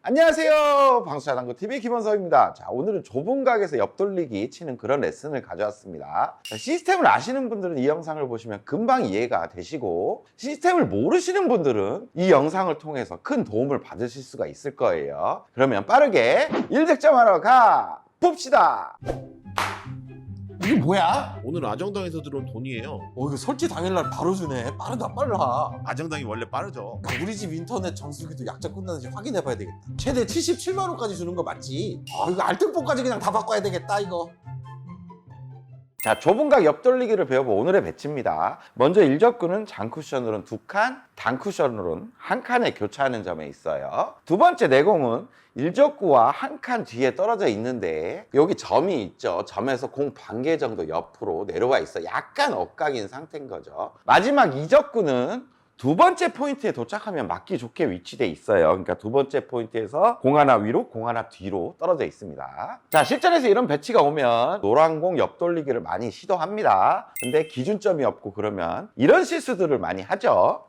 안녕하세요. 방수자당구TV 김원석입니다. 자, 오늘은 좁은 각에서 옆돌리기 치는 그런 레슨을 가져왔습니다. 자, 시스템을 아시는 분들은 이 영상을 보시면 금방 이해가 되시고, 시스템을 모르시는 분들은 이 영상을 통해서 큰 도움을 받으실 수가 있을 거예요. 그러면 빠르게 1득점하러 가 봅시다. 이게 뭐야? 오늘 아정당에서 들어온 돈이에요. 이거 설치 당일날 바로 주네. 빠르다 빨라. 아정당이 원래 빠르죠. 우리 집 인터넷 정수기도 약정 끝나는지 확인해봐야 되겠다. 최대 77만 원까지 주는 거 맞지? 이거 알뜰폰까지 그냥 다 바꿔야 되겠다 이거. 자, 좁은 각 옆돌리기를 배워볼 오늘의 배치입니다. 먼저 1접구는 장쿠션으로는 2칸, 단쿠션으로는 1칸에 교차하는 점에 있어요. 두 번째 내공은 1접구와 1칸 뒤에 떨어져 있는데 여기 점이 있죠. 점에서 공 반개 정도 옆으로 내려와 있어. 약간 엇각인 상태인 거죠. 마지막 2접구는 두 번째 포인트에 도착하면 맞기 좋게 위치돼 있어요. 그러니까 두 번째 포인트에서 공 하나 위로, 공 하나 뒤로 떨어져 있습니다. 자, 실전에서 이런 배치가 오면 노란 공 옆돌리기를 많이 시도합니다. 근데 기준점이 없고 그러면 이런 실수들을 많이 하죠.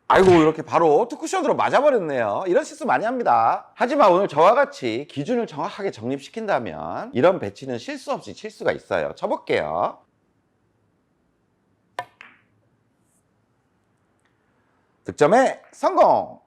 아이고, 이렇게 바로 투쿠션으로 맞아버렸네요. 이런 실수 많이 합니다. 하지만 오늘 저와 같이 기준을 정확하게 정립시킨다면 이런 배치는 실수 없이 칠 수가 있어요. 쳐볼게요. 득점에 성공!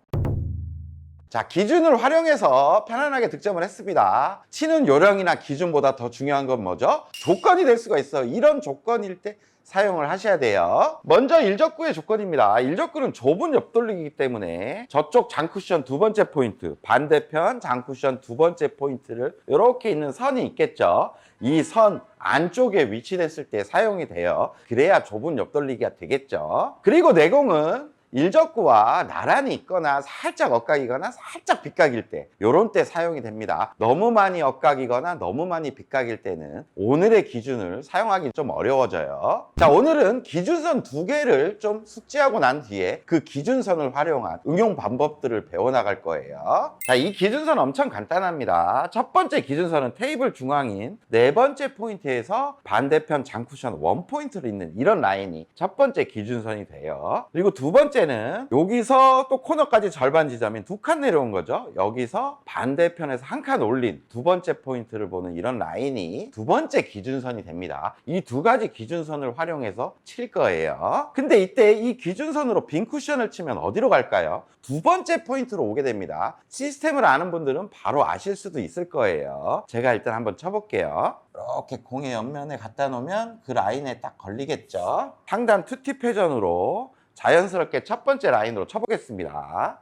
자, 기준을 활용해서 편안하게 득점을 했습니다. 치는 요령이나 기준보다 더 중요한 건 뭐죠? 조건이 될 수가 있어요. 이런 조건일 때 사용을 하셔야 돼요. 먼저 1접구의 조건입니다. 1접구는 좁은 옆돌리기이기 때문에 저쪽 장쿠션 두 번째 포인트, 반대편 장쿠션 두 번째 포인트를 이렇게 있는 선이 있겠죠. 이 선 안쪽에 위치됐을 때 사용이 돼요. 그래야 좁은 옆돌리기가 되겠죠. 그리고 내공은 1접구와 나란히 있거나 살짝 엇각이거나 살짝 빗각일 때 이런 때 사용이 됩니다. 너무 많이 엇각이거나 너무 많이 빗각일 때는 오늘의 기준을 사용하기 좀 어려워져요. 자, 오늘은 기준선 두 개를 좀 숙지하고 난 뒤에 그 기준선을 활용한 응용 방법들을 배워나갈 거예요. 자, 이 기준선 엄청 간단합니다. 첫 번째 기준선은 테이블 중앙인 네 번째 포인트에서 반대편 장쿠션 원 포인트로 있는 이런 라인이 첫 번째 기준선이 돼요. 그리고 두 번째 여기서 또 코너까지 절반 지점인 2칸 내려온 거죠. 여기서 반대편에서 1칸 올린 두 번째 포인트를 보는 이런 라인이 두 번째 기준선이 됩니다. 이 두 가지 기준선을 활용해서 칠 거예요. 근데 이때 이 기준선으로 빈 쿠션을 치면 어디로 갈까요? 두 번째 포인트로 오게 됩니다. 시스템을 아는 분들은 바로 아실 수도 있을 거예요. 제가 일단 한번 쳐볼게요. 이렇게 공의 옆면에 갖다 놓으면 그 라인에 딱 걸리겠죠. 상단 투팁 회전으로 자연스럽게 첫 번째 라인으로 쳐보겠습니다.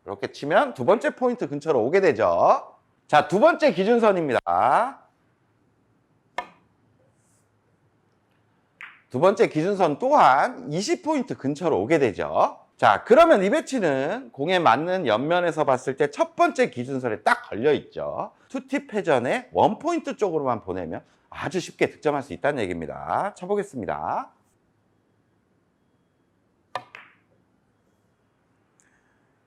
이렇게 치면 두 번째 포인트 근처로 오게 되죠. 자, 두 번째 기준선입니다. 두 번째 기준선 또한 20포인트 근처로 오게 되죠. 자, 그러면 이 배치는 공에 맞는 옆면에서 봤을 때 첫 번째 기준선에 딱 걸려 있죠. 투팁 회전에 원포인트 쪽으로만 보내면 아주 쉽게 득점할 수 있다는 얘기입니다. 쳐보겠습니다.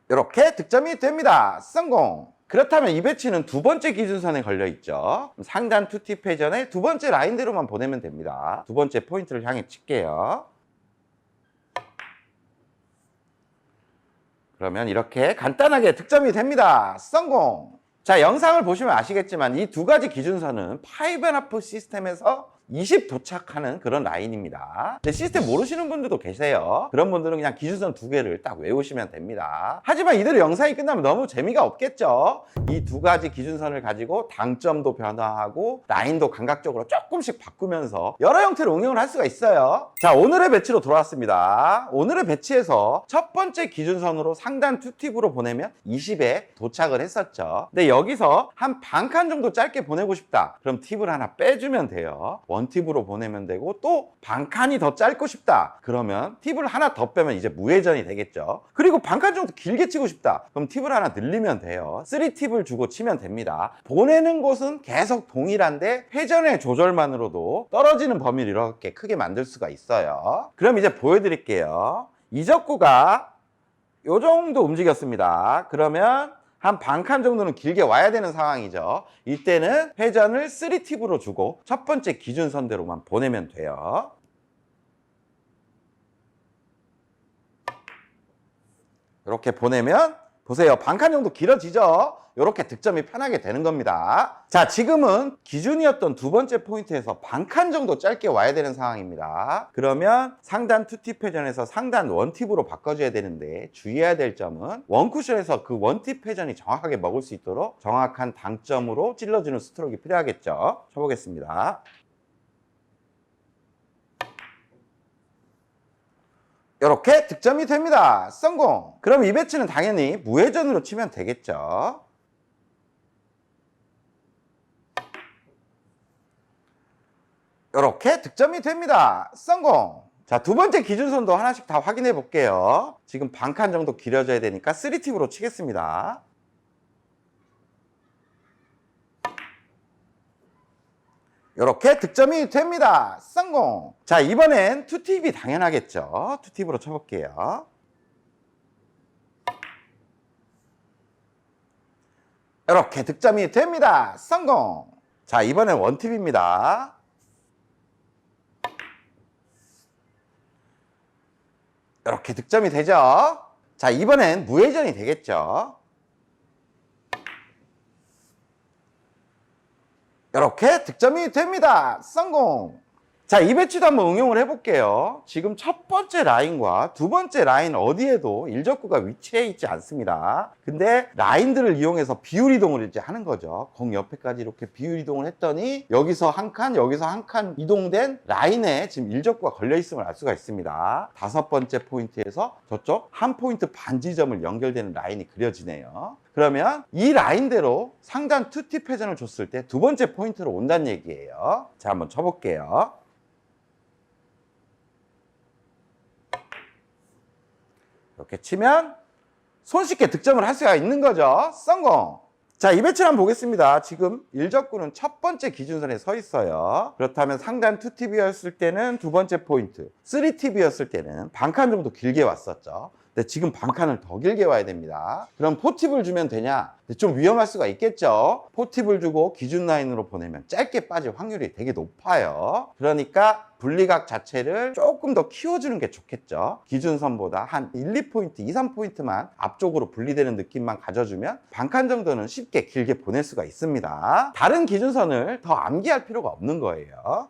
이렇게 득점이 됩니다. 성공! 그렇다면 이 배치는 두 번째 기준선에 걸려 있죠. 상단 투팁 회전에 두 번째 라인대로만 보내면 됩니다. 두 번째 포인트를 향해 칠게요. 그러면 이렇게 간단하게 득점이 됩니다. 성공! 자, 영상을 보시면 아시겠지만 이 두 가지 기준선은 5&1/2 시스템에서 20 도착하는 그런 라인입니다. 근데 시스템 모르시는 분들도 계세요. 그런 분들은 그냥 기준선 두 개를 딱 외우시면 됩니다. 하지만 이대로 영상이 끝나면 너무 재미가 없겠죠. 이 두 가지 기준선을 가지고 당점도 변화하고 라인도 감각적으로 조금씩 바꾸면서 여러 형태로 응용을 할 수가 있어요. 자, 오늘의 배치로 돌아왔습니다. 오늘의 배치에서 첫 번째 기준선으로 상단 투팁으로 보내면 20에 도착을 했었죠. 근데 여기서 한 반 칸 정도 짧게 보내고 싶다. 그럼 팁을 하나 빼주면 돼요. 원팁으로 보내면 되고, 또 반칸이 더 짧고 싶다 그러면 팁을 하나 더 빼면 이제 무회전이 되겠죠. 그리고 반칸 정도 길게 치고 싶다 그럼 팁을 하나 늘리면 돼요. 3팁을 주고 치면 됩니다. 보내는 곳은 계속 동일한데 회전의 조절만으로도 떨어지는 범위를 이렇게 크게 만들 수가 있어요. 그럼 이제 보여드릴게요. 이 접구가 요 정도 움직였습니다. 그러면 한 반칸 정도는 길게 와야 되는 상황이죠. 이때는 회전을 3팁으로 주고 첫 번째 기준선대로만 보내면 돼요. 이렇게 보내면 보세요. 반칸 정도 길어지죠? 이렇게 득점이 편하게 되는 겁니다. 자, 지금은 기준이었던 두 번째 포인트에서 반칸 정도 짧게 와야 되는 상황입니다. 그러면 상단 투팁 회전에서 상단 원팁으로 바꿔줘야 되는데 주의해야 될 점은 원쿠션에서 그 원팁 회전이 정확하게 먹을 수 있도록 정확한 당점으로 찔러주는 스트로크가 필요하겠죠. 쳐보겠습니다. 이렇게 득점이 됩니다. 성공! 그럼 이 배치는 당연히 무회전으로 치면 되겠죠. 이렇게 득점이 됩니다. 성공! 자, 두 번째 기준선도 하나씩 다 확인해 볼게요. 지금 반칸 정도 길어져야 되니까 3팁으로 치겠습니다. 이렇게 득점이 됩니다. 성공! 자, 이번엔 투팁이 당연하겠죠. 투팁으로 쳐볼게요. 이렇게 득점이 됩니다. 성공! 자, 이번엔 원팁입니다. 이렇게 득점이 되죠. 자, 이번엔 무회전이 되겠죠. 이렇게 득점이 됩니다. 성공! 자, 이 배치도 한번 응용을 해볼게요. 지금 첫 번째 라인과 두 번째 라인 어디에도 일적구가 위치해 있지 않습니다. 근데 라인들을 이용해서 비율 이동을 이제 하는 거죠. 공 옆에까지 이렇게 비율 이동을 했더니 여기서 한 칸, 여기서 한 칸 이동된 라인에 지금 일적구가 걸려 있음을 알 수가 있습니다. 다섯 번째 포인트에서 저쪽 한 포인트 반 지점을 연결되는 라인이 그려지네요. 그러면 이 라인대로 상단 투팁 회전을 줬을 때 두 번째 포인트로 온다는 얘기예요. 자, 한번 쳐볼게요. 이렇게 치면 손쉽게 득점을 할 수가 있는 거죠. 성공! 자, 이 배치를 한번 보겠습니다. 지금 일적구는 첫 번째 기준선에 서 있어요. 그렇다면 상단 2팁이었을 때는 두 번째 포인트, 3팁이었을 때는 반칸 정도 길게 왔었죠. 근데 지금 반칸을 더 길게 와야 됩니다. 그럼 4팁을 주면 되냐? 좀 위험할 수가 있겠죠. 4팁을 주고 기준 라인으로 보내면 짧게 빠질 확률이 되게 높아요. 그러니까 분리각 자체를 조금 더 키워주는 게 좋겠죠. 기준선보다 한 1, 2포인트, 2, 3포인트만 앞쪽으로 분리되는 느낌만 가져주면 반칸 정도는 쉽게 길게 보낼 수가 있습니다. 다른 기준선을 더 암기할 필요가 없는 거예요.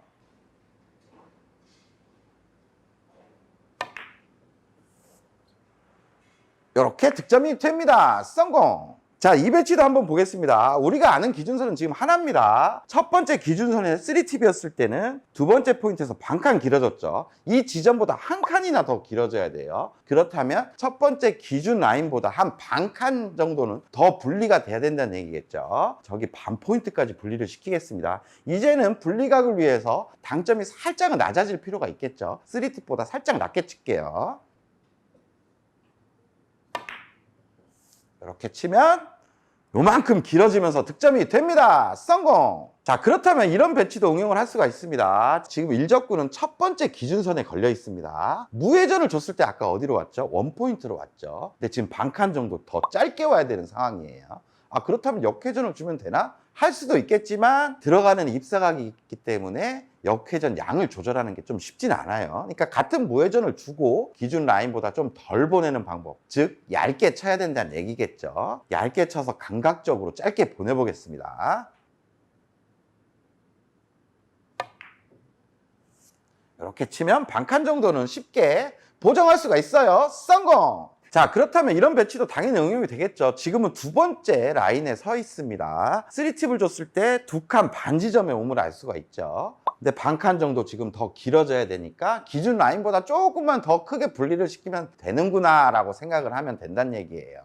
이렇게 득점이 됩니다. 성공! 자, 이 배치도 한번 보겠습니다. 우리가 아는 기준선은 지금 하나입니다. 첫 번째 기준선에 3팁이었을 때는 두 번째 포인트에서 반칸 길어졌죠. 이 지점보다 한 칸이나 더 길어져야 돼요. 그렇다면 첫 번째 기준 라인보다 한 반칸 정도는 더 분리가 돼야 된다는 얘기겠죠. 저기 반 포인트까지 분리를 시키겠습니다. 이제는 분리각을 위해서 당점이 살짝은 낮아질 필요가 있겠죠. 3팁보다 살짝 낮게 칠게요. 이렇게 치면 요만큼 길어지면서 득점이 됩니다. 성공! 자, 그렇다면 이런 배치도 응용을 할 수가 있습니다. 지금 일적구는 첫 번째 기준선에 걸려 있습니다. 무회전을 줬을 때 아까 어디로 왔죠? 원포인트로 왔죠. 근데 지금 반칸 정도 더 짧게 와야 되는 상황이에요. 아, 그렇다면 역회전을 주면 되나? 할 수도 있겠지만 들어가는 입사각이 있기 때문에 역회전 양을 조절하는 게 좀 쉽진 않아요. 그러니까 같은 무회전을 주고 기준 라인보다 좀 덜 보내는 방법, 즉 얇게 쳐야 된다는 얘기겠죠. 얇게 쳐서 감각적으로 짧게 보내보겠습니다. 이렇게 치면 반칸 정도는 쉽게 보정할 수가 있어요. 성공! 자, 그렇다면 이런 배치도 당연히 응용이 되겠죠. 지금은 두 번째 라인에 서 있습니다. 3팁을 줬을 때 두 칸 반 지점에 오물 알 수가 있죠. 근데 반칸 정도 지금 더 길어져야 되니까 기준 라인보다 조금만 더 크게 분리를 시키면 되는구나 라고 생각을 하면 된다는 얘기예요.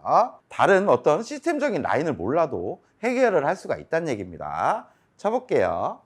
다른 어떤 시스템적인 라인을 몰라도 해결을 할 수가 있다는 얘기입니다. 쳐볼게요.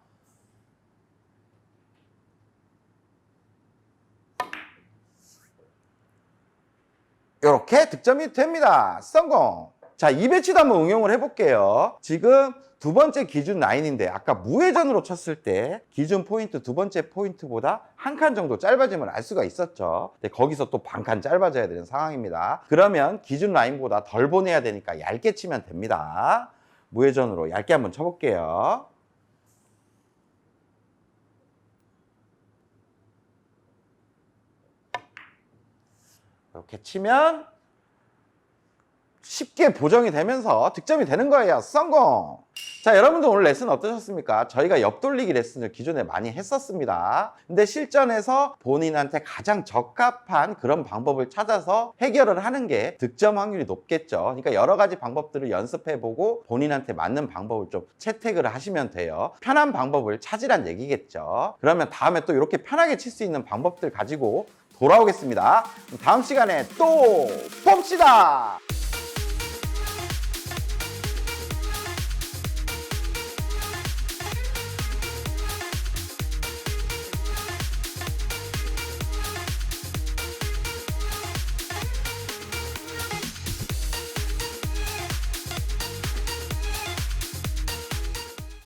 이렇게 득점이 됩니다. 성공! 자, 이 배치도 한번 응용을 해볼게요. 지금 두 번째 기준 라인인데 아까 무회전으로 쳤을 때 기준 포인트 두 번째 포인트보다 한 칸 정도 짧아짐을 알 수가 있었죠. 근데 거기서 또 반칸 짧아져야 되는 상황입니다. 그러면 기준 라인보다 덜 보내야 되니까 얇게 치면 됩니다. 무회전으로 얇게 한번 쳐볼게요. 이렇게 치면 쉽게 보정이 되면서 득점이 되는 거예요. 성공! 자, 여러분들 오늘 레슨 어떠셨습니까? 저희가 옆돌리기 레슨을 기존에 많이 했었습니다. 근데 실전에서 본인한테 가장 적합한 그런 방법을 찾아서 해결을 하는 게 득점 확률이 높겠죠. 그러니까 여러 가지 방법들을 연습해보고 본인한테 맞는 방법을 좀 채택을 하시면 돼요. 편한 방법을 찾으란 얘기겠죠. 그러면 다음에 또 이렇게 편하게 칠 수 있는 방법들 가지고 돌아오겠습니다. 다음 시간에 또 봅시다!